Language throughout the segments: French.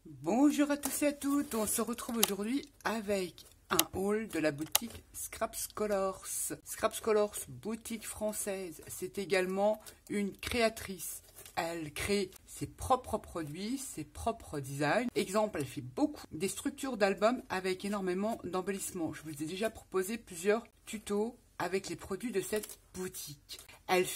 Bonjour à tous et à toutes, on se retrouve aujourd'hui avec un haul de la boutique Scraps Colors. Scraps Colors, boutique française, c'est également une créatrice. Elle crée ses propres produits, ses propres designs. Exemple, elle fait beaucoup des structures d'albums avec énormément d'embellissements. Je vous ai déjà proposé plusieurs tutos avec les produits de cette boutique. Elle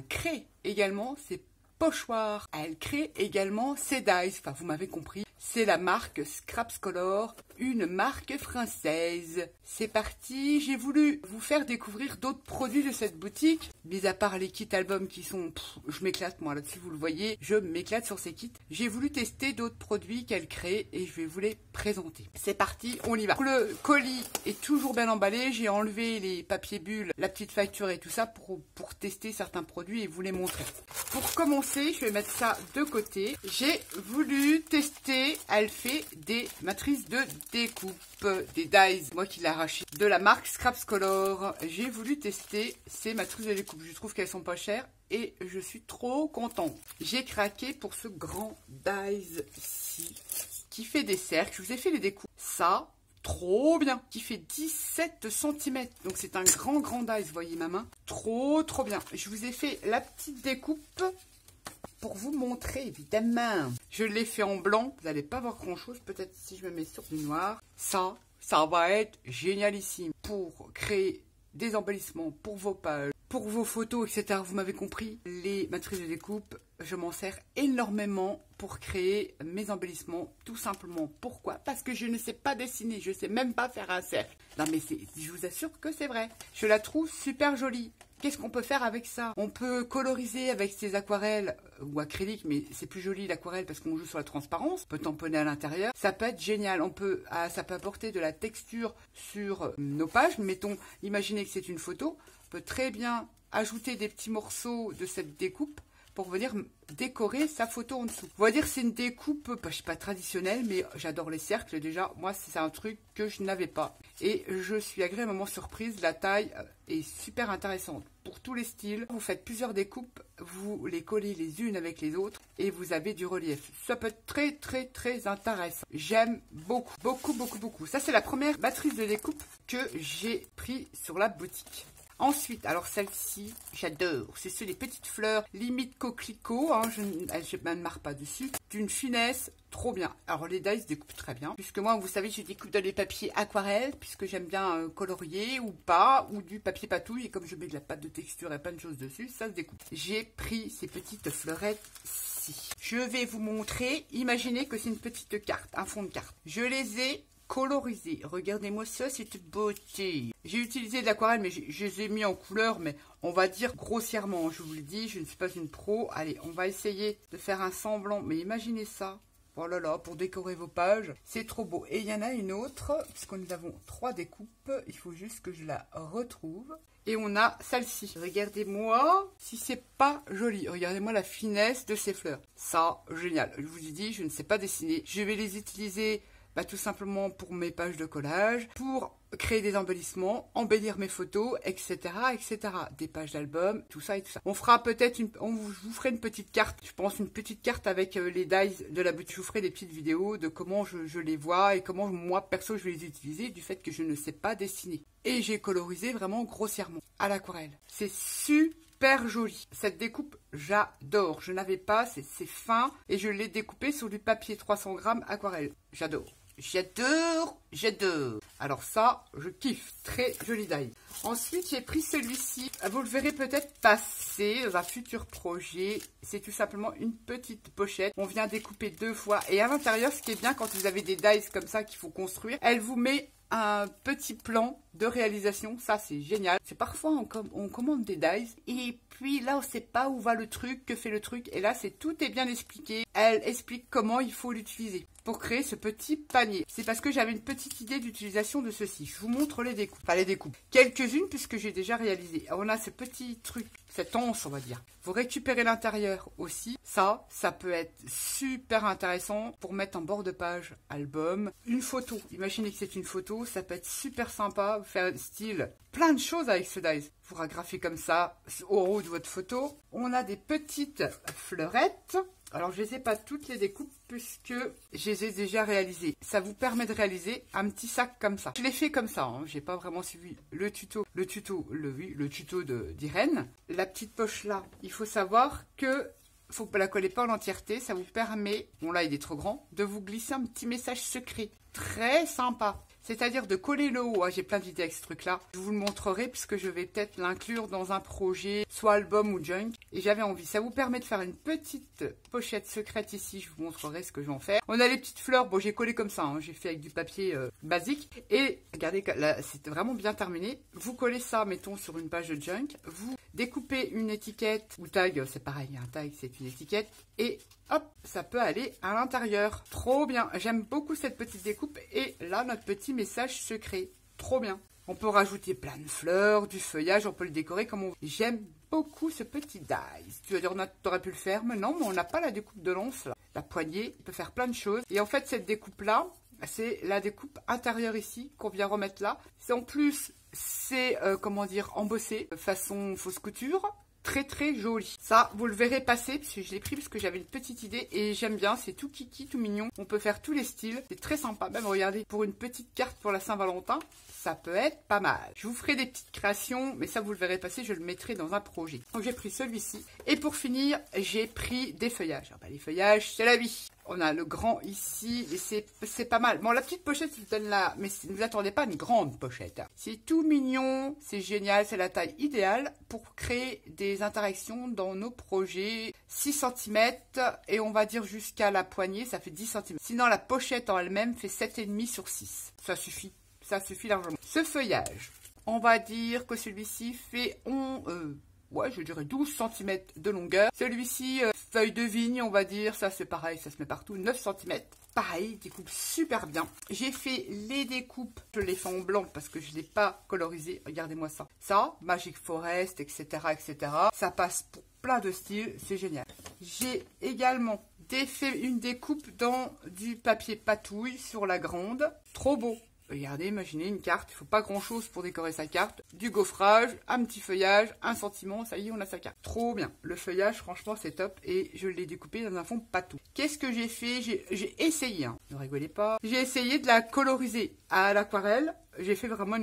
crée également ses pochoirs. Elle crée également ses dies. Enfin, vous m'avez compris. C'est la marque Scraps Colors, une marque française. C'est parti, j'ai voulu vous faire découvrir d'autres produits de cette boutique. Mis à part les kits albums qui sont... je m'éclate moi là-dessus, vous le voyez. Je m'éclate sur ces kits. J'ai voulu tester d'autres produits qu'elle crée et je vais vous les présenter. C'est parti, on y va. Le colis est toujours bien emballé. J'ai enlevé les papiers bulles, la petite facture et tout ça pour tester certains produits et vous les montrer. Pour commencer, je vais mettre ça de côté. J'ai voulu tester... Elle fait des matrices de découpe, des dies, moi qui l'ai arraché, de la marque Scraps Colors. J'ai voulu tester ces matrices de découpe. Je trouve qu'elles sont pas chères et je suis trop contente. J'ai craqué pour ce grand dies-ci qui fait des cercles. Je vous ai fait les découpes. Ça, trop bien. Qui fait 17 cm. Donc c'est un grand dies, vous voyez ma main. Trop bien. Je vous ai fait la petite découpe pour vous montrer, évidemment. Je l'ai fait en blanc. Vous n'allez pas voir grand-chose. Peut-être si je me mets sur du noir. Ça va être génialissime pour créer des embellissements pour vos pages, pour vos photos, etc. Vous m'avez compris. Les matrices de découpe, je m'en sers énormément pour créer mes embellissements. Tout simplement. Pourquoi? Parce que je ne sais pas dessiner. Je ne sais même pas faire un cercle. Non, mais je vous assure que c'est vrai. Je la trouve super jolie. Qu'est-ce qu'on peut faire avec ça? On peut coloriser avec ces aquarelles ou acryliques, mais c'est plus joli l'aquarelle parce qu'on joue sur la transparence. On peut tamponner à l'intérieur. Ça peut être génial. Ça peut apporter de la texture sur nos pages. Mettons, imaginez que c'est une photo. On peut très bien ajouter des petits morceaux de cette découpe pour venir décorer sa photo en dessous. On va dire que c'est une découpe, je sais pas, traditionnelle, mais j'adore les cercles déjà. Moi, c'est un truc que je n'avais pas. Et je suis agréablement surprise. La taille est super intéressante. Pour tous les styles, vous faites plusieurs découpes, vous les collez les unes avec les autres et vous avez du relief. Ça peut être très intéressant. J'aime beaucoup. Ça, c'est la première matrice de découpe que j'ai pris sur la boutique. Ensuite, alors celle-ci, j'adore. C'est sur les petites fleurs, limite coquelicot. Hein, je ne marre pas dessus. D'une finesse, trop bien. Alors les dies se découpent très bien. Puisque moi, vous savez, je découpe dans les papiers aquarelles. Puisque j'aime bien colorier ou pas. Ou du papier patouille. Et comme je mets de la pâte de texture et plein de choses dessus, ça se découpe. J'ai pris ces petites fleurettes-ci. Je vais vous montrer. Imaginez que c'est une petite carte, un fond de carte. Je les ai colorisé. Regardez-moi ça, c'est une beauté. J'ai utilisé de l'aquarelle, mais je les ai mis en couleur, mais on va dire grossièrement. Je vous le dis, je ne suis pas une pro. Allez, on va essayer de faire un semblant. Mais imaginez ça. Oh là là, pour décorer vos pages. C'est trop beau. Et il y en a une autre, puisque nous avons 3 découpes. Il faut juste que je la retrouve. Et on a celle-ci. Regardez-moi si c'est pas joli. Regardez-moi la finesse de ces fleurs. Ça, génial. Je vous ai dit, je ne sais pas dessiner. Je vais les utiliser... tout simplement pour mes pages de collage, pour créer des embellissements, embellir mes photos, etc. Des pages d'albums, tout ça et tout ça. On fera peut-être je vous ferai une petite carte, je pense une petite carte avec les dies de la boutique. Je vous ferai des petites vidéos de comment je les vois et comment moi, perso, je vais les utiliser du fait que je ne sais pas dessiner. Et j'ai colorisé vraiment grossièrement à l'aquarelle. C'est super joli. Cette découpe, j'adore. Je n'avais pas, c'est fin et je l'ai découpé sur du papier 300 grammes aquarelle. J'adore. Alors ça, je kiffe. Très joli die. Ensuite, j'ai pris celui-ci. Vous le verrez peut-être passer dans un futur projet. C'est tout simplement une petite pochette. On vient découper 2 fois. Et à l'intérieur, ce qui est bien quand vous avez des dies comme ça qu'il faut construire, elle vous met un petit plan de réalisation. Ça, c'est génial. C'est parfois on commande des dies et puis là, on ne sait pas où va le truc, que fait le truc. Et là, tout est bien expliqué. Elle explique comment il faut l'utiliser pour créer ce petit panier. C'est parce que j'avais une petite idée d'utilisation de ceci. Je vous montre les découpes. Enfin, les découpes. Quelques-unes puisque j'ai déjà réalisé. On a ce petit truc, cette anse, on va dire. Vous récupérez l'intérieur aussi. Ça peut être super intéressant pour mettre en bord de page album. Une photo. Imaginez que c'est une photo. photo, ça peut être super sympa. Vous faire style plein de choses avec ce dies. Vous ragrafez comme ça au haut de votre photo. On a des petites fleurettes. Alors, je ne les ai pas toutes les découpes puisque je les ai déjà réalisées. Ça vous permet de réaliser un petit sac comme ça. Je l'ai fait comme ça, hein. J'ai pas vraiment suivi le tuto d'Irène. La petite poche là, il faut savoir que faut pas la coller pas en entièreté. Ça vous permet, bon là il est trop grand, de vous glisser un petit message secret. Très sympa. C'est-à-dire de coller le haut. J'ai plein d'idées avec ce truc-là. Je vous le montrerai puisque je vais peut-être l'inclure dans un projet, soit album ou junk. Et j'avais envie. Ça vous permet de faire une petite pochette secrète ici. Je vous montrerai ce que je vais en faire. On a les petites fleurs. Bon, j'ai collé comme ça. Hein. J'ai fait avec du papier basique. Et regardez, là, c'est vraiment bien terminé. Vous collez ça, mettons, sur une page de junk. Vous découpez une étiquette ou tag. C'est pareil. Un tag, c'est une étiquette. Et hop, ça peut aller à l'intérieur. Trop bien. J'aime beaucoup cette petite découpe. Et là, notre petit message secret. Trop bien. On peut rajouter plein de fleurs, du feuillage. On peut le décorer comme on veut. J'aime beaucoup ce petit dies. Tu vas dire, on aurait pu le faire. Mais non, mais on n'a pas la découpe de l'once là. La poignée, on peut faire plein de choses. Et en fait, cette découpe-là, c'est la découpe intérieure ici qu'on vient remettre là. C'est en plus, c'est, comment dire, embossé façon fausse couture. Très très joli. Ça, vous le verrez passer, parce que je l'ai pris parce que j'avais une petite idée et j'aime bien. C'est tout kiki, tout mignon. On peut faire tous les styles. C'est très sympa. Même, regardez, pour une petite carte pour la Saint-Valentin, ça peut être pas mal. Je vous ferai des petites créations, mais ça, vous le verrez passer. Je le mettrai dans un projet. Donc, j'ai pris celui-ci. Et pour finir, j'ai pris des feuillages. Alors, bah, les feuillages, c'est la vie. On a le grand ici, et c'est pas mal. Bon, la petite pochette, je vous donne là, mais ne vous attendez pas à une grande pochette. C'est tout mignon, c'est génial, c'est la taille idéale pour créer des interactions dans nos projets. 6 cm, et on va dire jusqu'à la poignée, ça fait 10 cm. Sinon, la pochette en elle-même fait 7,5 sur 6. Ça suffit largement. Ce feuillage, on va dire que celui-ci fait ouais, je dirais 12 cm de longueur. Celui-ci, feuille de vigne, on va dire, ça c'est pareil, ça se met partout, 9 cm. Pareil, découpe super bien. J'ai fait les découpes, je les fais en blanc parce que je ne l'ai pas colorisé. Regardez-moi ça. Ça, Magic Forest, etc., etc. Ça passe pour plein de styles, c'est génial. J'ai également fait une découpe dans du papier patouille sur la grande. Trop beau. Regardez, imaginez une carte, il ne faut pas grand chose pour décorer sa carte. Du gaufrage, un petit feuillage, un sentiment, ça y est, on a sa carte. Trop bien. Le feuillage, franchement, c'est top et je l'ai découpé dans un fond patou. Qu'est-ce que j'ai fait? J'ai essayé, hein. Ne rigolez pas. J'ai essayé de la coloriser à l'aquarelle. J'ai fait vraiment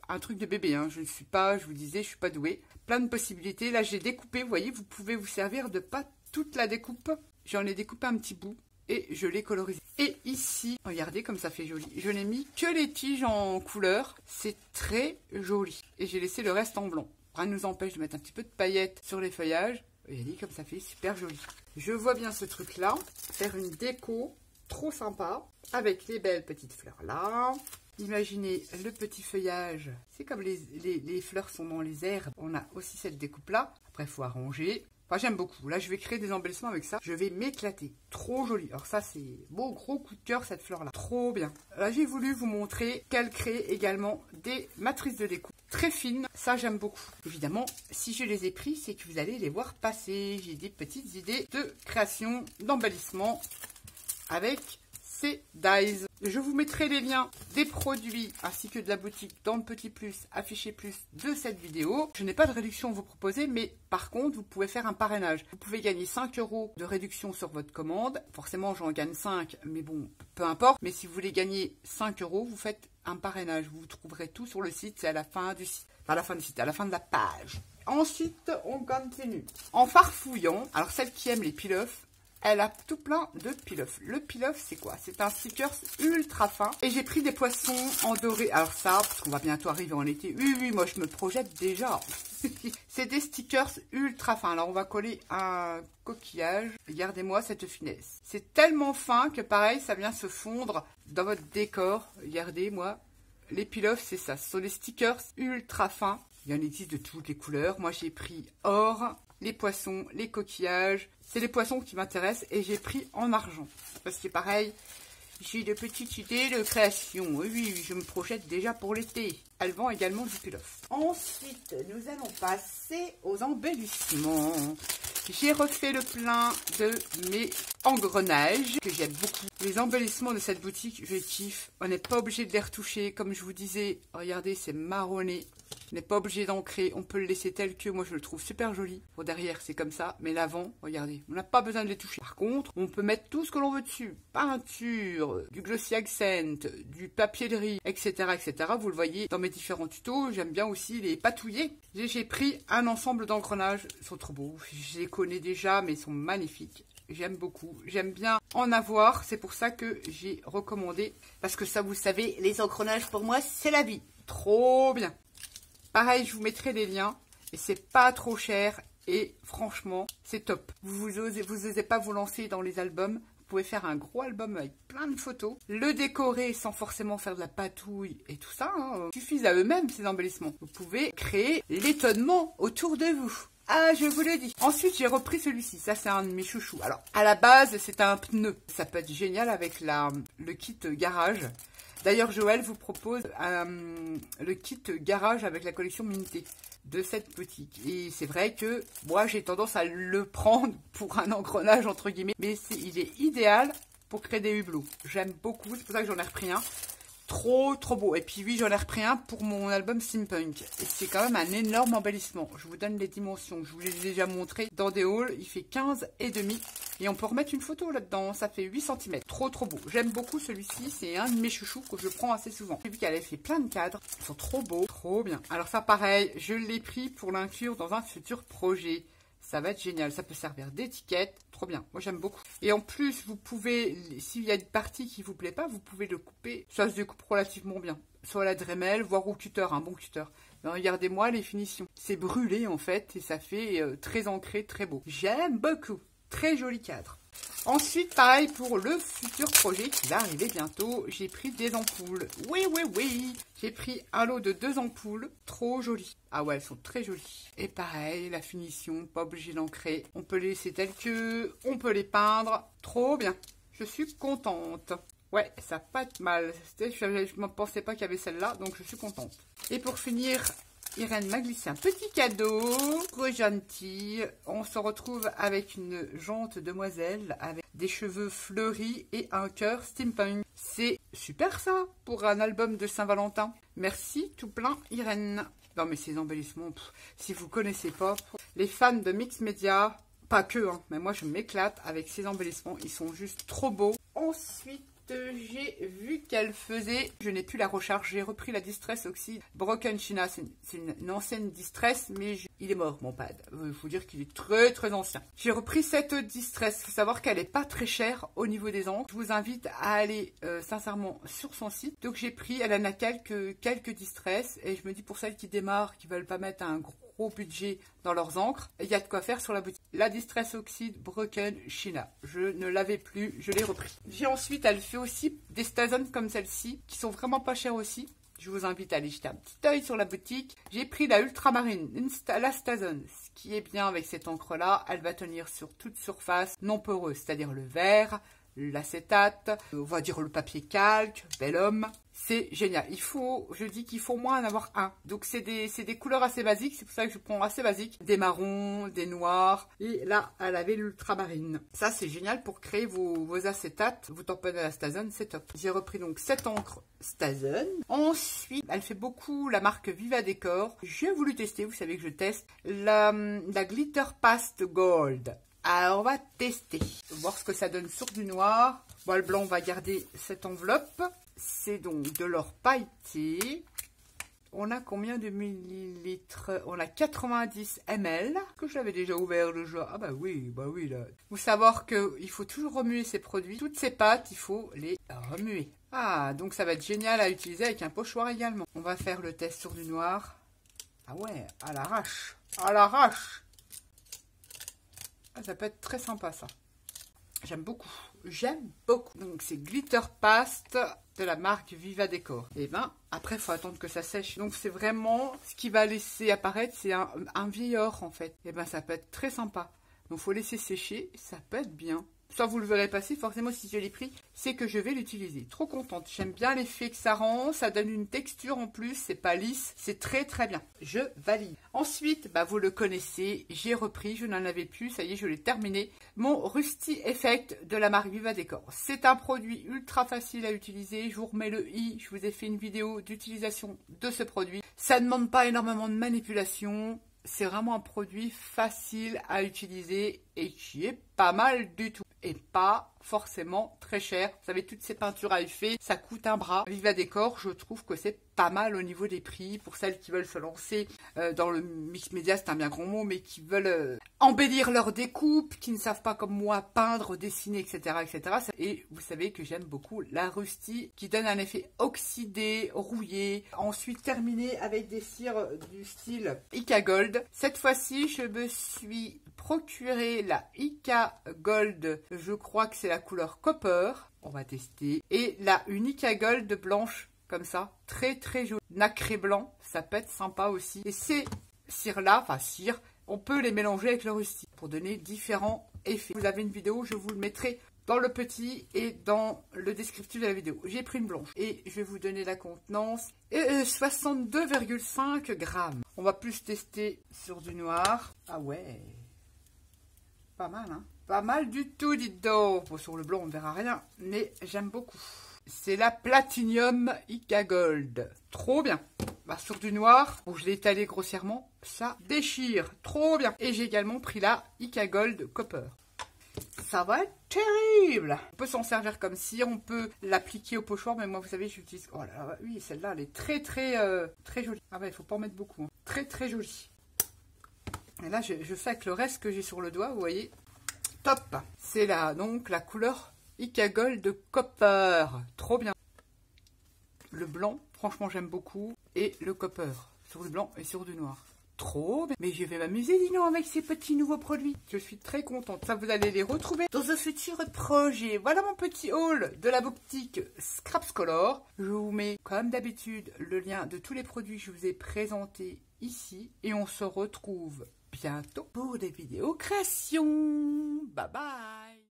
un truc de bébé, hein. Je ne suis pas, je vous disais, je suis pas douée. Plein de possibilités. Là, j'ai découpé, vous voyez, vous pouvez vous servir de pas toute la découpe. J'en ai découpé un petit bout. Et je l'ai colorisé. Et ici, regardez comme ça fait joli. Je n'ai mis que les tiges en couleur. C'est très joli. Et j'ai laissé le reste en blanc. Rien ne nous empêche de mettre un petit peu de paillettes sur les feuillages. Regardez comme ça fait super joli. Je vois bien ce truc-là. Faire une déco trop sympa. Avec les belles petites fleurs là. Imaginez le petit feuillage. C'est comme les fleurs sont dans les herbes. On a aussi cette découpe-là. Après, il faut arranger. Enfin, j'aime beaucoup. Là, je vais créer des embellissements avec ça. Je vais m'éclater. Trop joli. Alors ça, c'est beau, gros coup de cœur, cette fleur-là. Trop bien. Là, j'ai voulu vous montrer qu'elle crée également des matrices de découpe très fines. Ça, j'aime beaucoup. Évidemment, si je les ai pris, c'est que vous allez les voir passer. J'ai des petites idées de création, d'embellissement avec ces dies. Je vous mettrai les liens des produits ainsi que de la boutique dans le petit plus, affiché plus de cette vidéo. Je n'ai pas de réduction à vous proposer, mais par contre, vous pouvez faire un parrainage. Vous pouvez gagner 5 € de réduction sur votre commande. Forcément, j'en gagne 5, mais bon, peu importe. Mais si vous voulez gagner 5 €, vous faites un parrainage. Vous trouverez tout sur le site, c'est à la fin du site. Pas à la fin du site, à la fin de la page. Ensuite, on continue. En farfouillant, alors celle qui aime les peel-off, elle a tout plein de peel-off. Le peel-off, c'est quoi? C'est un sticker ultra fin. Et j'ai pris des poissons en doré. Alors ça, parce qu'on va bientôt arriver en été. Oui, moi je me projette déjà. C'est des stickers ultra fins. Alors on va coller un coquillage. Regardez-moi cette finesse. C'est tellement fin que pareil, ça vient se fondre dans votre décor. Regardez-moi. Les peel-off, c'est ça. Ce sont des stickers ultra fins. Il y en existe de toutes les couleurs. Moi, j'ai pris or, les poissons, les coquillages. C'est les poissons qui m'intéressent et j'ai pris en argent. Parce que pareil, j'ai de petites idées de création. Oui, je me projette déjà pour l'été. Elle vend également du pull-off. Ensuite, nous allons passer aux embellissements. J'ai refait le plein de mes engrenages que j'aime beaucoup. Les embellissements de cette boutique, je kiffe. On n'est pas obligé de les retoucher. Comme je vous disais, regardez, c'est marronné. On n'est pas obligé d'ancrer, on peut le laisser tel que. Moi, je le trouve super joli. Pour derrière, c'est comme ça. Mais l'avant, regardez, on n'a pas besoin de les toucher. Par contre, on peut mettre tout ce que l'on veut dessus. Peinture, du glossy accent, du papier de riz, etc., etc. Vous le voyez dans mes différents tutos. J'aime bien aussi les patouiller. J'ai pris un ensemble d'engrenages. Ils sont trop beaux. Je les connais déjà, mais ils sont magnifiques. J'aime beaucoup. J'aime bien en avoir. C'est pour ça que j'ai recommandé. Parce que ça, vous savez, les engrenages, pour moi, c'est la vie. Trop bien. Pareil, je vous mettrai des liens et c'est pas trop cher et franchement, c'est top. Vous osez pas vous lancer dans les albums. Vous pouvez faire un gros album avec plein de photos, le décorer sans forcément faire de la patouille et tout ça. Ils suffisent à eux-mêmes ces embellissements. Vous pouvez créer l'étonnement autour de vous. Ah, je vous le dis. Ensuite, j'ai repris celui-ci. Ça, c'est un de mes chouchous. Alors, à la base, c'est un pneu. Ça peut être génial avec le kit garage. D'ailleurs, Joël vous propose le kit garage avec la collection Minté de cette boutique. Et c'est vrai que moi, j'ai tendance à le prendre pour un engrenage, entre guillemets. Mais il est idéal pour créer des hublots. J'aime beaucoup, c'est pour ça que j'en ai repris un. Trop beau. Et puis oui, j'en ai repris un pour mon album Steampunk. Et c'est quand même un énorme embellissement. Je vous donne les dimensions. Je vous les ai déjà montré dans des hauls. Il fait 15,5. Et on peut remettre une photo là-dedans. Ça fait 8 cm. Trop beau. J'aime beaucoup celui-ci. C'est un de mes chouchous que je prends assez souvent. J'ai vu qu'elle avait fait plein de cadres. Ils sont trop beaux. Trop bien. Alors ça, pareil, je l'ai pris pour l'inclure dans un futur projet. Ça va être génial, ça peut servir d'étiquette, trop bien, moi j'aime beaucoup. Et en plus, vous pouvez, s'il y a une partie qui vous plaît pas, vous pouvez le couper, ça se découpe relativement bien. Soit à la Dremel, voire au cutter, un bon cutter. Mais regardez-moi les finitions. C'est brûlé en fait, et ça fait très ancré, très beau. J'aime beaucoup, très joli cadre. Ensuite, pareil pour le futur projet qui va arriver bientôt, j'ai pris des ampoules. Oui, j'ai pris un lot de 2 ampoules, trop jolies. Ah ouais, elles sont très jolies. Et pareil, la finition, pas obligé d'ancrer. On peut les laisser telles que, on peut les peindre, trop bien. Je suis contente. Ouais, ça va pas être mal. Je ne pensais pas qu'il y avait celle-là, donc je suis contente. Et pour finir, Irène m'a glissé un petit cadeau, trop gentil. On se retrouve avec une jante demoiselle avec des cheveux fleuris et un cœur steampunk. C'est super ça pour un album de Saint-Valentin. Merci tout plein Irène. Non mais ces embellissements, si vous connaissez pas, les fans de Mix Media, pas que, mais moi je m'éclate avec ces embellissements, ils sont juste trop beaux. Ensuite, j'ai vu qu'elle faisait, je n'ai plus la recharge, j'ai repris la Distress Oxide Broken China, c'est une ancienne Distress, mais il est mort mon pad, il faut dire qu'il est très ancien. J'ai repris cette Distress, il faut savoir qu'elle n'est pas très chère au niveau des encres, je vous invite à aller sincèrement sur son site. Donc j'ai pris, elle en a quelques Distress, et je me dis pour celles qui démarrent, qui veulent pas mettre un gros budget dans leurs encres, il y a de quoi faire sur la boutique. La Distress Oxide Broken China, je ne l'avais plus, je l'ai repris. J'ai ensuite, elle fait aussi des Stazon comme celle-ci, qui sont vraiment pas chères aussi. Je vous invite à aller jeter un petit œil sur la boutique. J'ai pris la Ultramarine, la Stazon. Ce qui est bien avec cette encre-là, elle va tenir sur toute surface non poreuse, c'est-à-dire le verre, l'acétate, on va dire le papier calque, vellum. C'est génial. Je dis qu'il faut au moins en avoir un. Donc c'est des couleurs assez basiques, c'est pour ça que je prends assez basique. Des marrons, des noirs. Et là, elle avait l'ultramarine. Ça, c'est génial pour créer vos acétates. Vous tamponnez à la Stazon, c'est top. J'ai repris donc cette encre Stazon. Ensuite, elle fait beaucoup la marque Viva Décor. J'ai voulu tester, vous savez que je teste, la Glitter Past Gold. Alors, on va tester. Voir ce que ça donne sur du noir. Bon, le blanc, on va garder cette enveloppe. C'est donc de l'or pailleté. On a combien de millilitres? On a 90 ml. Que j'avais déjà ouvert le jeu. Ah bah oui là. Il faut savoir qu'il faut toujours remuer ces produits. Toutes ces pâtes, il faut les remuer. Ah, donc ça va être génial à utiliser avec un pochoir également. On va faire le test sur du noir. Ah ouais, à l'arrache. À l'arrache. Ah, ça peut être très sympa ça. J'aime beaucoup. J'aime beaucoup. Donc c'est Glitter Paste de la marque Viva Décor. Et ben après il faut attendre que ça sèche. Donc c'est vraiment ce qui va laisser apparaître, c'est un vieil or en fait. Et ben ça peut être très sympa. Donc il faut laisser sécher, ça peut être bien. Ça, vous le verrez passer. Forcément, si je l'ai pris, c'est que je vais l'utiliser. Trop contente. J'aime bien l'effet que ça rend. Ça donne une texture en plus. C'est pas lisse. C'est très très bien. Je valide. Ensuite, vous le connaissez. J'ai repris. Je n'en avais plus. Ça y est, je l'ai terminé. Mon Rusty Effect de la marque Viva Décor. C'est un produit ultra facile à utiliser. Je vous remets le i. Je vous ai fait une vidéo d'utilisation de ce produit. Ça ne demande pas énormément de manipulation. C'est vraiment un produit facile à utiliser et qui est pas mal du tout. Et pas forcément très cher. Vous savez, toutes ces peintures à effet, ça coûte un bras. Viva Décor, je trouve que c'est pas mal au niveau des prix. Pour celles qui veulent se lancer dans le mix média, c'est un bien grand mot, mais qui veulent embellir leur découpe, qui ne savent pas comme moi peindre, dessiner, etc. etc. Et vous savez que j'aime beaucoup la Rusty, qui donne un effet oxydé, rouillé. Ensuite, terminé avec des cires du style Ica Gold. Cette fois-ci, je me suis procuré la Ica Gold, je crois que c'est la couleur Copper, on va tester, et la Ica Gold blanche, comme ça, très très jolie, nacré blanc, ça peut être sympa aussi. Et ces cires-là, on peut les mélanger avec le Rusty pour donner différents effets. Vous avez une vidéo, je vous le mettrai dans le petit et dans le descriptif de la vidéo. J'ai pris une blanche et je vais vous donner la contenance. 62,5 grammes. On va plus tester sur du noir. Ah ouais, pas mal, hein. Pas mal du tout, dites donc. Bon, sur le blanc, on ne verra rien, mais j'aime beaucoup. C'est la Platinum Ica Gold. Trop bien. Sur du noir, où je l'ai étalé grossièrement, ça déchire. Trop bien. Et j'ai également pris la Ica Gold Copper. Ça va être terrible. On peut s'en servir comme cire, on peut l'appliquer au pochoir, mais moi, vous savez, j'utilise... Oh là là, oui, celle-là, elle est très, très, très jolie. Ah bah, il faut pas en mettre beaucoup, hein. Très, très jolie. Et là, je fais avec le reste que j'ai sur le doigt, vous voyez. Top. C'est là, donc, la couleur Ica Gold Copper. Trop bien. Le blanc, franchement, j'aime beaucoup. Et le Copper, sur le blanc et sur du noir. Trop bien. Mais je vais m'amuser, dis donc, avec ces petits nouveaux produits. Je suis très contente. Ça, vous allez les retrouver dans un futur projet. Voilà mon petit haul de la boutique Scraps Color. Je vous mets, comme d'habitude, le lien de tous les produits que je vous ai présentés ici. Et on se retrouve bientôt pour des vidéos création. Bye bye.